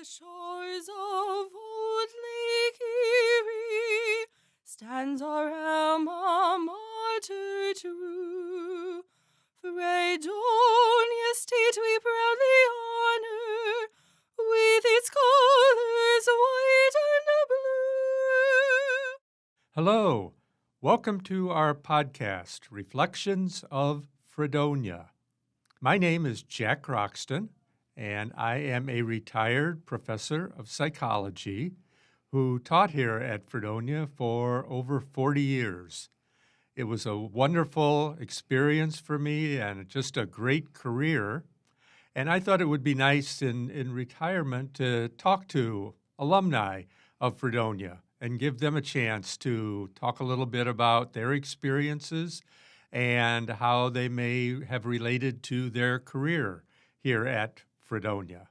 the shores of old Lake Erie stands our alma mater true. Fredonia state we proudly honor, with its colors white and blue. Hello, welcome to our podcast, Reflections of Fredonia. My name is Jack Croxton, and I am a retired professor of psychology who taught here at Fredonia for over 40 years. It was a wonderful experience for me and just a great career. And I thought it would be nice in retirement to talk to alumni of Fredonia and give them a chance to talk a little bit about their experiences and how they may have related to their career here at Fredonia.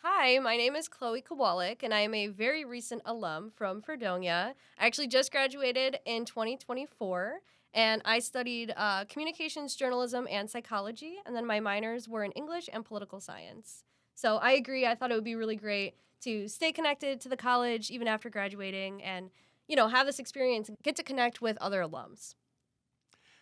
Hi, my name is Chloe Kowalik, and I am a very recent alum from Fredonia. I actually just graduated in 2024, and I studied communications, journalism, and psychology, and then my minors were in English and political science. So I agree. I thought it would be really great to stay connected to the college even after graduating and, have this experience and get to connect with other alums.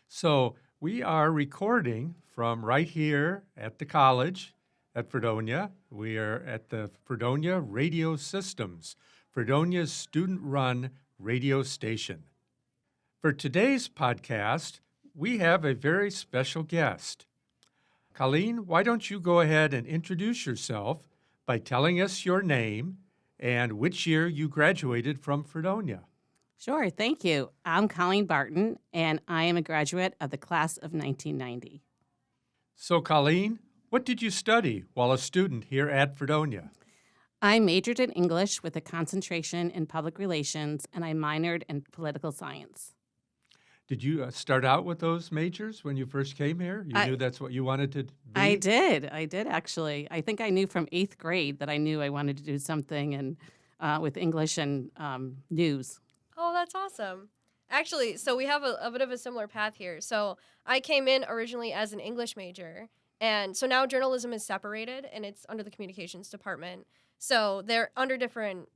So we are recording from right here at the college at Fredonia. We are at the Fredonia Radio Systems, Fredonia's student-run radio station. For today's podcast, we have a very special guest. Colleen, why don't you go ahead and introduce yourself by telling us your name and which year you graduated from Fredonia? Sure, thank you. I'm Colleen Barton, and I am a graduate of the class of 1990. So, Colleen, what did you study while a student here at Fredonia? I majored in English with a concentration in public relations, and I minored in political science. Did you start out with those majors when you first came here? You knew that's what you wanted to be? I did actually. I think I knew from 8th grade that I knew I wanted to do something with English and news. Oh, that's awesome. Actually, so we have a bit of a similar path here. So I came in originally as an English major, and so now journalism is separated, and it's under the communications department. So they're under different,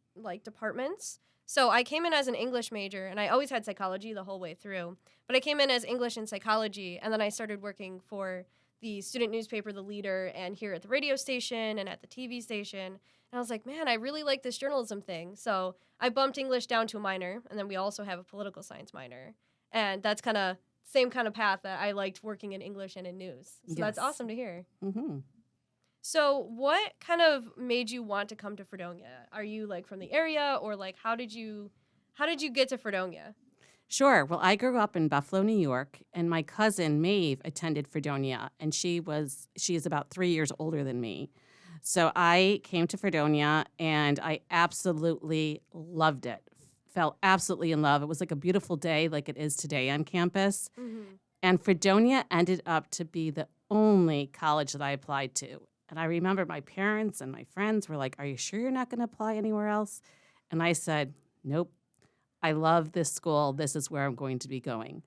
departments. So I came in as an English major, and I always had psychology the whole way through. But I came in as English and psychology, and then I started working for the student newspaper, The Leader, and here at the radio station and at the TV station. And I was like, man, I really like this journalism thing. So I bumped English down to a minor, and then we also have a political science minor. And that's kind of same kind of path that I liked working in English and in news. So That's awesome to hear. Mm-hmm. So what kind of made you want to come to Fredonia? Are you from the area, or how did you get to Fredonia? Sure. Well, I grew up in Buffalo, New York, and my cousin Maeve attended Fredonia, and she is about 3 years older than me. So I came to Fredonia, and I absolutely loved it. Fell absolutely in love. It was like a beautiful day, like it is today on campus. Mm-hmm. And Fredonia ended up to be the only college that I applied to. And I remember my parents and my friends were like, "Are you sure you're not going to apply anywhere else?" And I said, "Nope. I love this school. This is where I'm going to be going."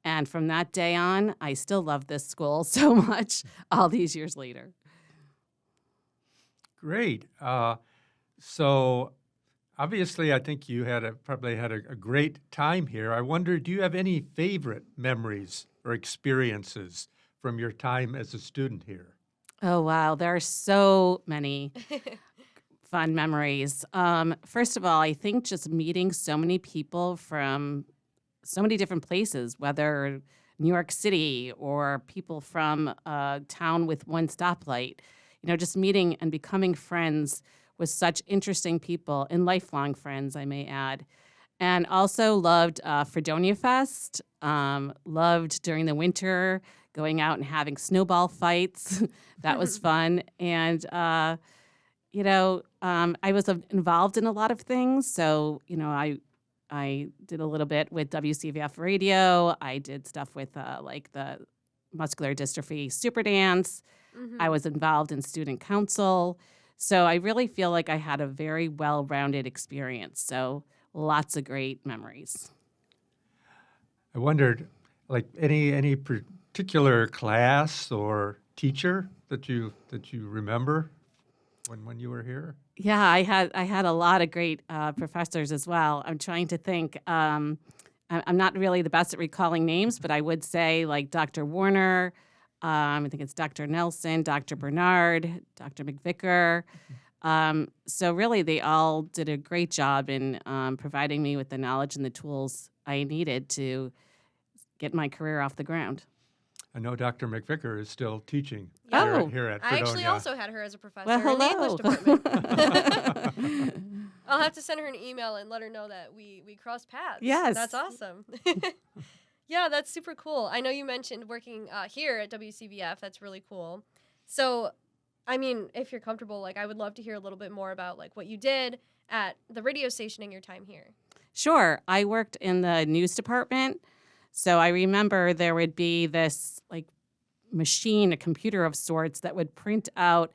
And from that day on, I still love this school so much all these years later. Great. So obviously, I think you probably had a great time here. I wonder, do you have any favorite memories or experiences from your time as a student here? Oh, wow. There are so many fun memories. First of all, I think just meeting so many people from so many different places, whether New York City or people from a town with one stoplight, just meeting and becoming friends with such interesting people and lifelong friends, I may add. And also loved Fredonia Fest, loved during the winter going out and having snowball fights. That was fun. And, I was involved in a lot of things. So, I did a little bit with WCVF radio. I did stuff with the muscular dystrophy super dance. Mm-hmm. I was involved in student council. So I really feel like I had a very well-rounded experience. So lots of great memories. I wondered, any particular class or teacher that you remember when you were here? Yeah, I had a lot of great professors as well. I'm trying to think. I'm not really the best at recalling names, but I would say like Dr. Warner. I think it's Dr. Nelson, Dr. Bernard, Dr. McVicker. So really, they all did a great job in providing me with the knowledge and the tools I needed to get my career off the ground. I know Dr. McVicker is still teaching Yeah. here at Fredonia. I actually also had her as a professor Well, in the English department. hello. I'll have to send her an email and let her know that we crossed paths. Yes. That's awesome. Yeah, that's super cool. I know you mentioned working here at WCBF. That's really cool. So, I mean, if you're comfortable, like I would love to hear a little bit more about like what you did at the radio station in your time here. Sure. I worked in the news department. So I remember there would be this like machine, a computer of sorts that would print out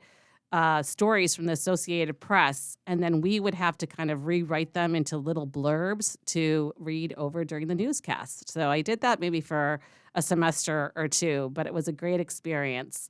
stories from the Associated Press, and then we would have to kind of rewrite them into little blurbs to read over during the newscast. So I did that maybe for a semester or two, but it was a great experience.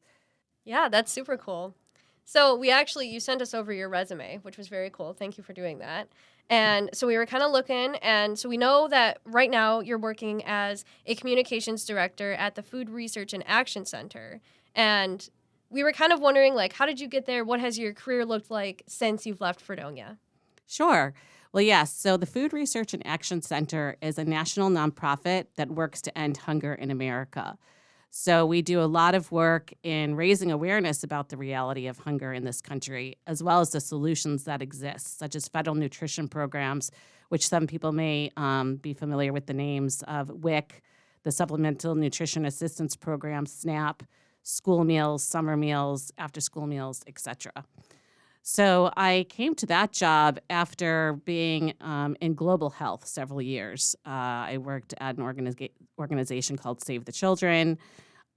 Yeah, that's super cool. So you sent us over your resume, which was very cool. Thank you for doing that. And so we were kind of looking, and so we know that right now you're working as a communications director at the Food Research and Action Center. And we were kind of wondering, like, how did you get there? What has your career looked like since you've left Fredonia? Sure. Well, yes. So the Food Research and Action Center is a national nonprofit that works to end hunger in America. So we do a lot of work in raising awareness about the reality of hunger in this country, as well as the solutions that exist, such as federal nutrition programs, which some people may be familiar with the names of WIC, the Supplemental Nutrition Assistance Program, SNAP, school meals, summer meals, after-school meals, etc. So I came to that job after being in global health several years. I worked at an organization called Save the Children.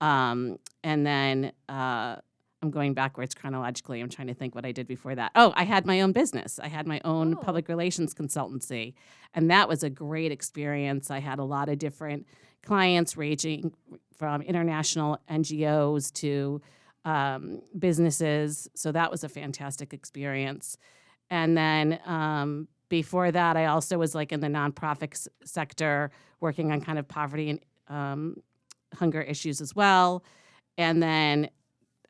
And then I'm going backwards chronologically. I'm trying to think what I did before that. Oh, I had my own business. I had my own public relations consultancy. And that was a great experience. I had a lot of different clients ranging from international NGOs to businesses. So that was a fantastic experience. And then before that, I also was like in the nonprofit sector working on kind of poverty and hunger issues as well. And then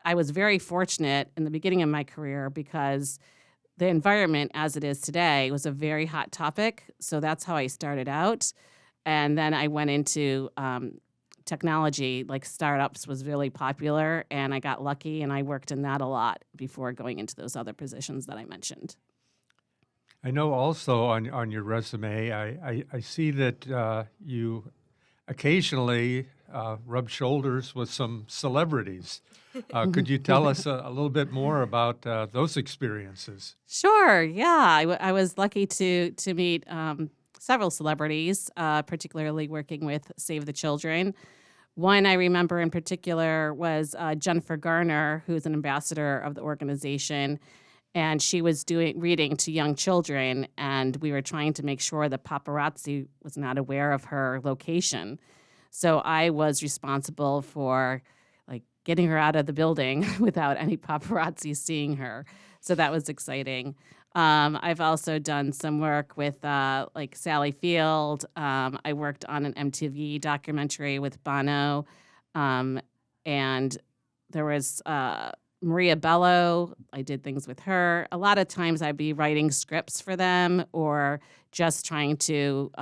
I was very fortunate in the beginning of my career because the environment as it is today was a very hot topic. So that's how I started out. And then I went into technology, like startups was really popular, and I got lucky and I worked in that a lot before going into those other positions that I mentioned. I know also on your resume, I see that you occasionally rub shoulders with some celebrities. Could you tell us a little bit more about those experiences? Sure. Yeah, I was lucky to meet several celebrities, particularly working with Save the Children. One I remember in particular was Jennifer Garner, who's an ambassador of the organization, and she was reading to young children, and we were trying to make sure that paparazzi was not aware of her location. So I was responsible for like getting her out of the building without any paparazzi seeing her. So that was exciting. I've also done some work with like Sally Field. I worked on an MTV documentary with Bono. And there was Maria Bello. I did things with her. A lot of times I'd be writing scripts for them or just trying to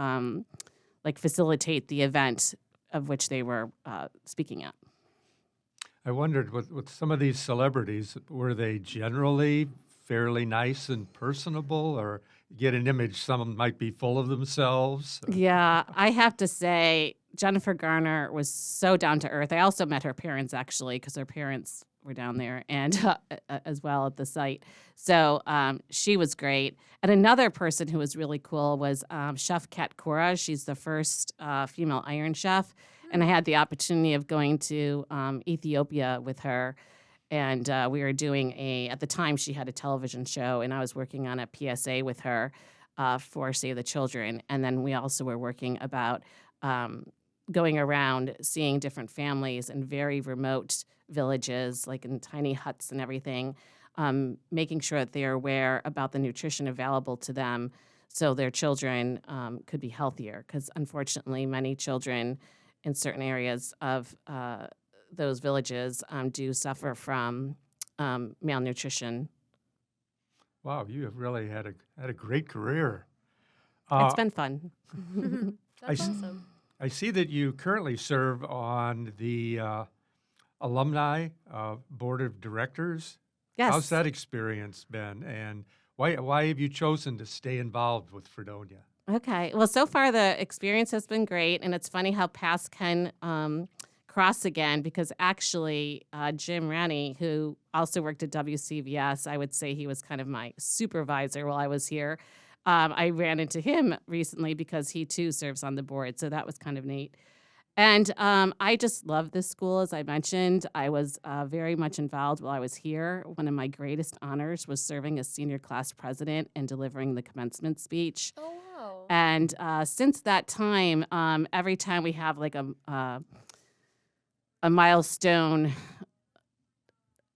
like facilitate the event of which they were speaking at. I wondered, with some of these celebrities, were they generally fairly nice and personable, or get an image some might be full of themselves? Yeah, I have to say Jennifer Garner was so down to earth. I also met her parents, actually, because her parents were down there and as well at the site. So she was great. And another person who was really cool was Chef Kat Kora. She's the first female Iron Chef. And I had the opportunity of going to Ethiopia with her. And we were doing at the time she had a television show, and I was working on a PSA with her for Save the Children. And then we also were working about going around seeing different families in very remote villages, like in tiny huts and everything, making sure that they're aware about the nutrition available to them so their children could be healthier. Because unfortunately, many children in certain areas of those villages do suffer from malnutrition. Wow, you have really had a great career. It's been fun. That's s- awesome. I see that you currently serve on the alumni board of directors. Yes. How's that experience been, and why have you chosen to stay involved with Fredonia? Okay. Well, so far the experience has been great, and it's funny how paths can cross again because actually Jim Rennie, who also worked at WCVS, I would say he was kind of my supervisor while I was here. I ran into him recently because he too serves on the board, so that was kind of neat. And I just love this school, as I mentioned. I was very much involved while I was here. One of my greatest honors was serving as senior class president and delivering the commencement speech. Oh, wow. And since that time, every time we have like a milestone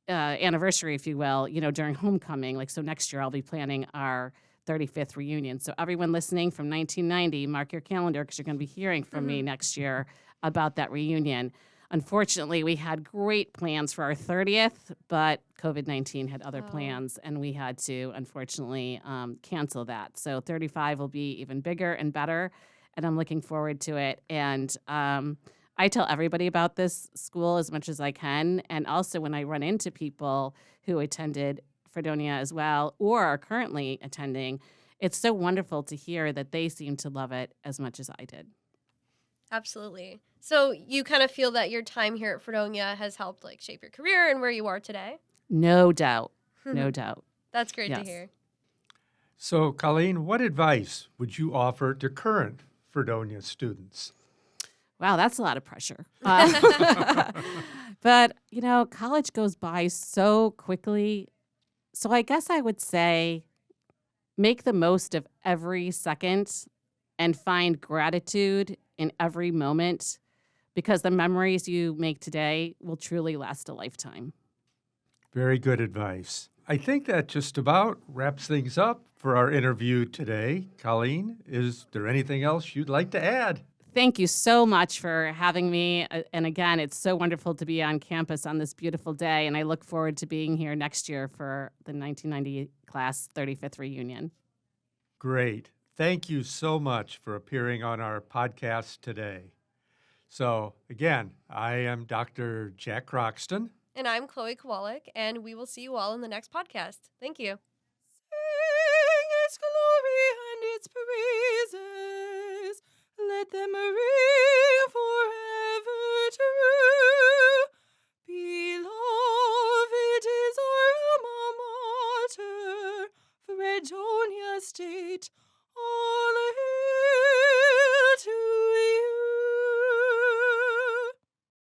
anniversary, if you will, during homecoming, like so next year I'll be planning our 35th reunion. So everyone listening from 1990, mark your calendar because you're going to be hearing from me next year about that reunion. Unfortunately, we had great plans for our 30th, but COVID-19 had other plans, and we had to, unfortunately, cancel that. So 35 will be even bigger and better, and I'm looking forward to it. And I tell everybody about this school as much as I can, and also when I run into people who attended Fredonia as well or are currently attending, it's so wonderful to hear that they seem to love it as much as I did. Absolutely. So you kind of feel that your time here at Fredonia has helped like shape your career and where you are today? No doubt. No doubt. That's great to Yes. hear. So, Colleen, what advice would you offer to current Fredonia students? Wow, that's a lot of pressure. But, college goes by so quickly. So I guess I would say make the most of every second and find gratitude in every moment because the memories you make today will truly last a lifetime. Very good advice. I think that just about wraps things up for our interview today. Colleen, is there anything else you'd like to add? Thank you so much for having me. And again, it's so wonderful to be on campus on this beautiful day. And I look forward to being here next year for the 1990 class 35th reunion. Great. Thank you so much for appearing on our podcast today. So, again, I am Dr. Jack Croxton. And I'm Chloe Kowalik, and we will see you all in the next podcast. Thank you. Sing its glory and its praises. Let them